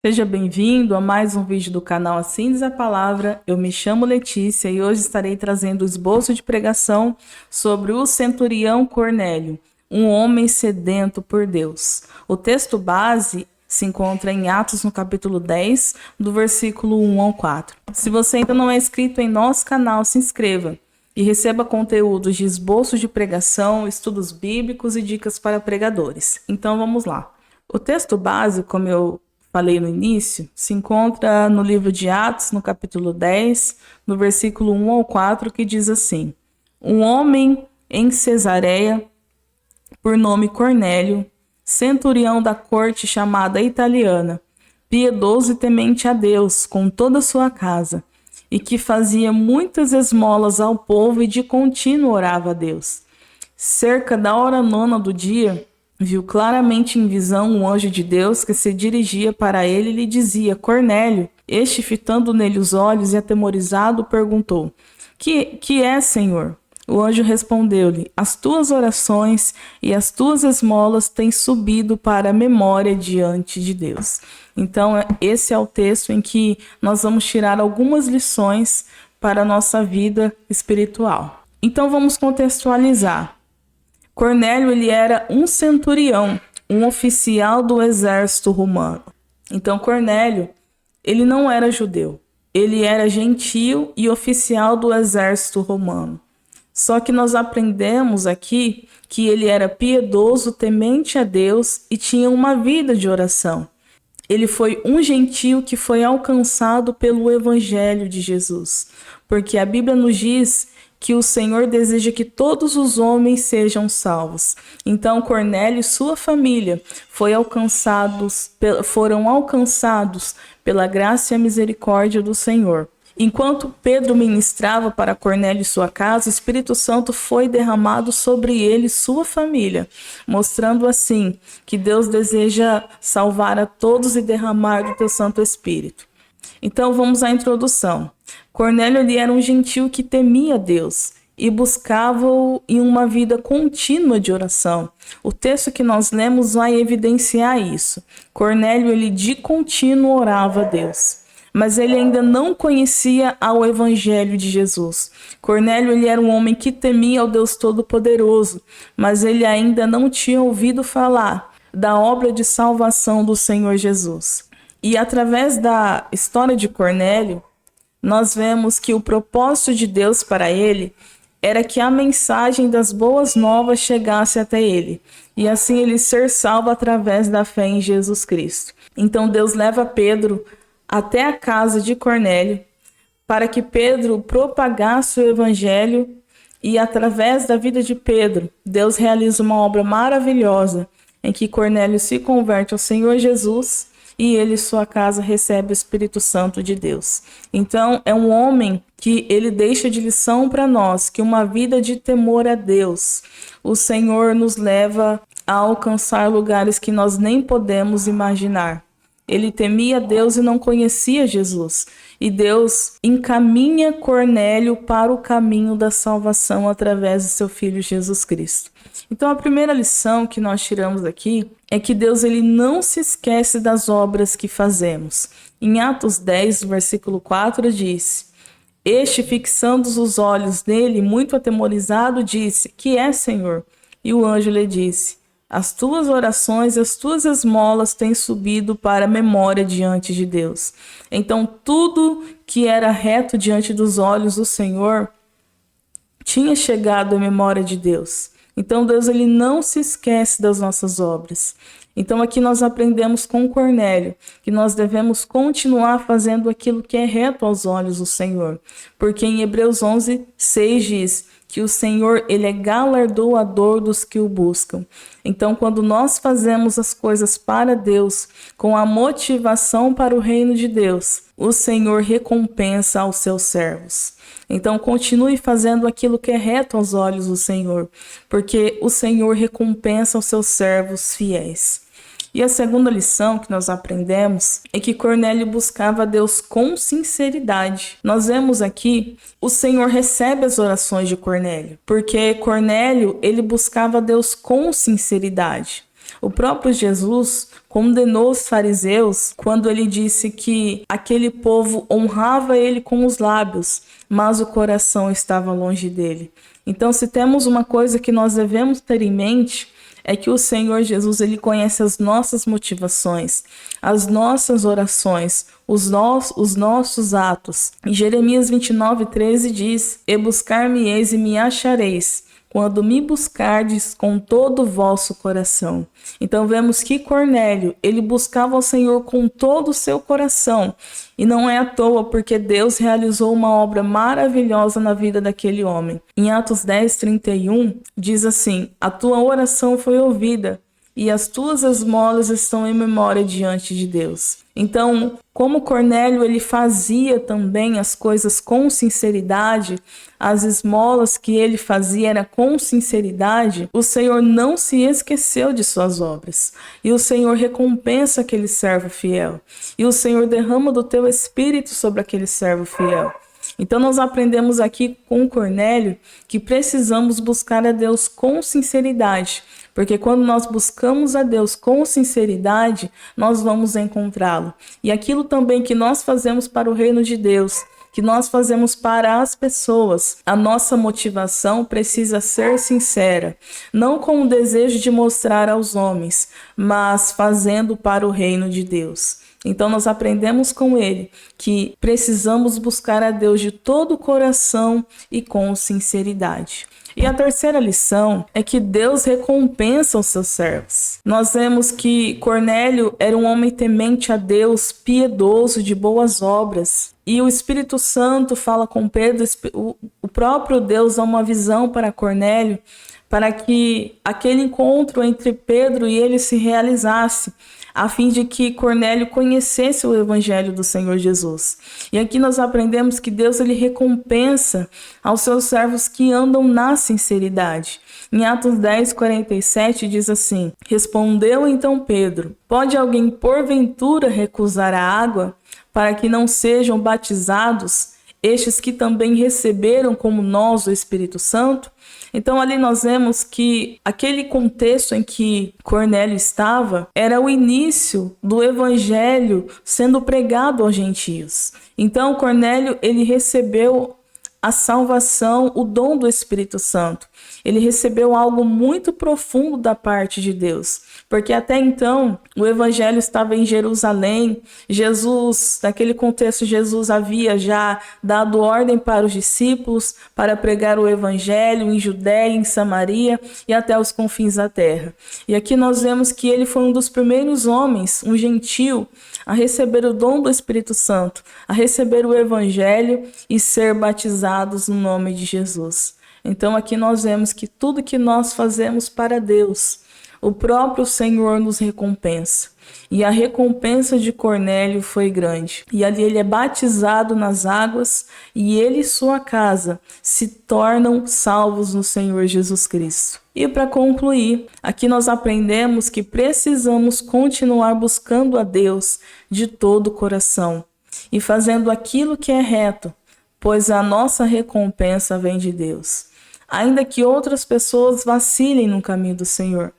Seja bem-vindo a mais um vídeo do canal Assim Diz a Palavra. Eu me chamo Letícia e hoje estarei trazendo o esboço de pregação sobre o centurião Cornélio, um homem sedento por Deus. O texto base se encontra em Atos no capítulo 10, do versículo 1 ao 4. Se você ainda não é inscrito em nosso canal, se inscreva e receba conteúdos de esboços de pregação, estudos bíblicos e dicas para pregadores. Então vamos lá. O texto base, como eu falei no início, se encontra no livro de Atos, no capítulo 10, no versículo 1 ao 4, que diz assim: Um homem em Cesareia, por nome Cornélio, centurião da corte chamada italiana, piedoso e temente a Deus com toda a sua casa, e que fazia muitas esmolas ao povo e de contínuo orava a Deus. Cerca da hora nona do dia, viu claramente em visão um anjo de Deus que se dirigia para ele e lhe dizia: Cornélio. Este, fitando nele os olhos e atemorizado, perguntou: Que é, Senhor? O anjo respondeu-lhe: As tuas orações e as tuas esmolas têm subido para a memória diante de Deus. Então, esse é o texto em que nós vamos tirar algumas lições para a nossa vida espiritual. Então, vamos contextualizar. Cornélio, ele era um centurião, um oficial do exército romano. Então, Cornélio, ele não era judeu. Ele era gentio e oficial do exército romano. Só que nós aprendemos aqui que ele era piedoso, temente a Deus e tinha uma vida de oração. Ele foi um gentio que foi alcançado pelo evangelho de Jesus. Porque a Bíblia nos diz que o Senhor deseja que todos os homens sejam salvos. Então, Cornélio e sua família foram alcançados pela graça e a misericórdia do Senhor. Enquanto Pedro ministrava para Cornélio e sua casa, o Espírito Santo foi derramado sobre ele e sua família, mostrando assim que Deus deseja salvar a todos e derramar do teu Santo Espírito. Então vamos à introdução. Cornélio, ele era um gentio que temia Deus e buscava-o em uma vida contínua de oração. O texto que nós lemos vai evidenciar isso. Cornélio, ele de contínuo orava a Deus, mas ele ainda não conhecia o evangelho de Jesus. Cornélio, ele era um homem que temia ao Deus Todo-Poderoso, mas ele ainda não tinha ouvido falar da obra de salvação do Senhor Jesus. E através da história de Cornélio, nós vemos que o propósito de Deus para ele era que a mensagem das boas novas chegasse até ele, e assim ele ser salvo através da fé em Jesus Cristo. Então Deus leva Pedro até a casa de Cornélio para que Pedro propagasse o evangelho, e através da vida de Pedro, Deus realiza uma obra maravilhosa em que Cornélio se converte ao Senhor Jesus e ele e sua casa recebe o Espírito Santo de Deus. Então, é um homem que ele deixa de lição para nós, que uma vida de temor a Deus, o Senhor nos leva a alcançar lugares que nós nem podemos imaginar. Ele temia Deus e não conhecia Jesus. E Deus encaminha Cornélio para o caminho da salvação através de seu Filho Jesus Cristo. Então, a primeira lição que nós tiramos aqui é que Deus, ele não se esquece das obras que fazemos. Em Atos 10, versículo 4, diz: Este, fixando os olhos nele, muito atemorizado, disse: Que é, Senhor? E o anjo lhe disse: As tuas orações e as tuas esmolas têm subido para a memória diante de Deus. Então, tudo que era reto diante dos olhos do Senhor tinha chegado à memória de Deus. Então, Deus, ele não se esquece das nossas obras. Então, aqui nós aprendemos com Cornélio que nós devemos continuar fazendo aquilo que é reto aos olhos do Senhor. Porque em Hebreus 11, 6 diz que o Senhor, ele é galardoador dos que o buscam. Então, quando nós fazemos as coisas para Deus, com a motivação para o reino de Deus, o Senhor recompensa aos seus servos. Então, continue fazendo aquilo que é reto aos olhos do Senhor, porque o Senhor recompensa os seus servos fiéis. E a segunda lição que nós aprendemos é que Cornélio buscava a Deus com sinceridade. Nós vemos aqui, o Senhor recebe as orações de Cornélio, porque Cornélio, ele buscava a Deus com sinceridade. O próprio Jesus condenou os fariseus quando ele disse que aquele povo honrava ele com os lábios, mas o coração estava longe dele. Então, se temos uma coisa que nós devemos ter em mente, é que o Senhor Jesus, ele conhece as nossas motivações, as nossas orações, os nossos atos. Em Jeremias 29:13 diz: E buscar-me-eis e me achareis, quando me buscardes com todo o vosso coração. Então vemos que Cornélio, ele buscava o Senhor com todo o seu coração. E não é à toa, porque Deus realizou uma obra maravilhosa na vida daquele homem. Em Atos 10:31, diz assim: A tua oração foi ouvida, e as tuas esmolas estão em memória diante de Deus. Então, como Cornélio ele fazia também as coisas com sinceridade, as esmolas que ele fazia era com sinceridade, o Senhor não se esqueceu de suas obras. E o Senhor recompensa aquele servo fiel. E o Senhor derrama do teu espírito sobre aquele servo fiel. Então nós aprendemos aqui com Cornélio que precisamos buscar a Deus com sinceridade, porque quando nós buscamos a Deus com sinceridade, nós vamos encontrá-lo. E aquilo também que nós fazemos para o reino de Deus, que nós fazemos para as pessoas, a nossa motivação precisa ser sincera, não com o desejo de mostrar aos homens, mas fazendo para o reino de Deus. Então nós aprendemos com ele que precisamos buscar a Deus de todo o coração e com sinceridade. E a terceira lição é que Deus recompensa os seus servos. Nós vemos que Cornélio era um homem temente a Deus, piedoso, de boas obras. E o Espírito Santo fala com Pedro, o próprio Deus dá uma visão para Cornélio, para que aquele encontro entre Pedro e ele se realizasse, a fim de que Cornélio conhecesse o evangelho do Senhor Jesus. E aqui nós aprendemos que Deus ele recompensa aos seus servos que andam na sinceridade. Em Atos 10:47 diz assim: Respondeu então Pedro: Pode alguém porventura recusar a água para que não sejam batizados estes que também receberam como nós o Espírito Santo? Então ali nós vemos que aquele contexto em que Cornélio estava era o início do evangelho sendo pregado aos gentios. Então Cornélio ele recebeu a salvação, o dom do Espírito Santo. Ele recebeu algo muito profundo da parte de Deus, porque até então o evangelho estava em Jerusalém. Jesus, naquele contexto, Jesus havia já dado ordem para os discípulos para pregar o evangelho em Judéia, em Samaria e até os confins da terra. E aqui nós vemos que ele foi um dos primeiros homens, um gentil, a receber o dom do Espírito Santo, a receber o evangelho e ser batizados no nome de Jesus. Então aqui nós vemos que tudo que nós fazemos para Deus, o próprio Senhor nos recompensa. E a recompensa de Cornélio foi grande. E ali ele é batizado nas águas e ele e sua casa se tornam salvos no Senhor Jesus Cristo. E para concluir, aqui nós aprendemos que precisamos continuar buscando a Deus de todo o coração e fazendo aquilo que é reto, pois a nossa recompensa vem de Deus. Ainda que outras pessoas vacilem no caminho do Senhor,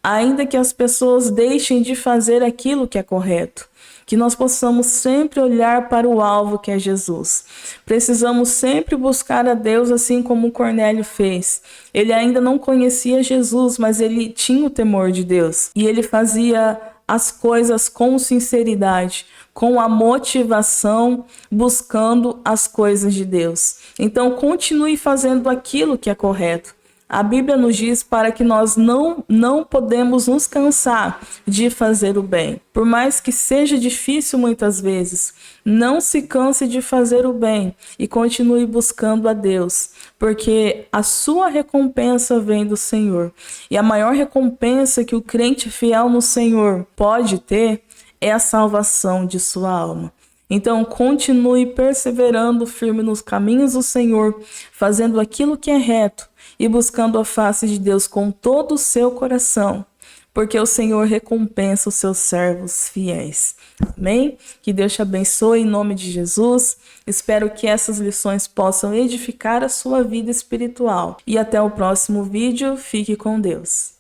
ainda que as pessoas deixem de fazer aquilo que é correto, que nós possamos sempre olhar para o alvo que é Jesus. Precisamos sempre buscar a Deus assim como Cornélio fez. Ele ainda não conhecia Jesus, mas ele tinha o temor de Deus e ele fazia as coisas com sinceridade, com a motivação, buscando as coisas de Deus. Então, continue fazendo aquilo que é correto. A Bíblia nos diz para que nós não podemos nos cansar de fazer o bem. Por mais que seja difícil muitas vezes, não se canse de fazer o bem e continue buscando a Deus, porque a sua recompensa vem do Senhor. E a maior recompensa que o crente fiel no Senhor pode ter é a salvação de sua alma. Então, continue perseverando firme nos caminhos do Senhor, fazendo aquilo que é reto e buscando a face de Deus com todo o seu coração, porque o Senhor recompensa os seus servos fiéis. Amém? Que Deus te abençoe em nome de Jesus. Espero que essas lições possam edificar a sua vida espiritual. E até o próximo vídeo. Fique com Deus.